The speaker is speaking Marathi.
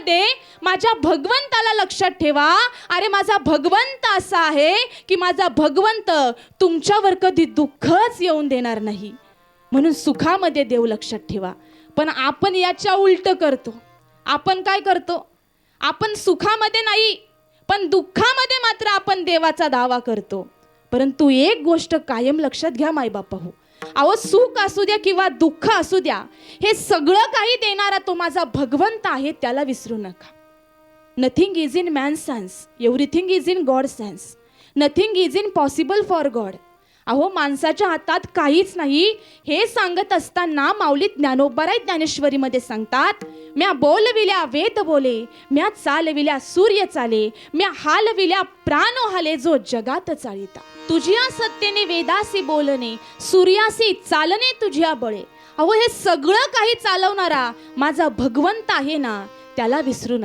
सुखामध्ये माझ्या भगवंताला लक्षात ठेवा. अरे माझा भगवंत असा आहे की माझा भगवंत तुमच्यावर कधी दुःखच येऊन देणार नाही. म्हणून सुखामध्ये देव लक्षात ठेवा. पण आपण याच्या उलट करतो. आपण काय करतो? आपण सुखामध्ये नाही पण दुःखामध्ये मात्र आपण देवाचा दावा करतो. परंतु एक गोष्ट कायम लक्षात घ्या मायबापा हो, अहो सुख असू द्या किंवा दुःख असू द्या, हे सगळं काही देणारा तो माझा भगवंत आहे, त्याला विसरू नका. Nothing is in man's sense, everything is in God sense. Nothing is in possible for God. अहो माणसाच्या हातात काहीच नाही हे सांगत असताना माऊली ज्ञानोबाराय ज्ञानेश्वरीमध्ये सांगतात, म्या बोलविल्या वेद बोले, म्या चालविल्या सूर्य चाले, म्या हालविल्या प्राण हाले जो जगात चालिता. तुझ्या सत्तेने वेदासी बोलणे, सूर्यासी चालणे तुझ्या बळे. अहो हे सगळं काही चालवणारा माझा भगवंत आहे ना, त्याला विसरू नका.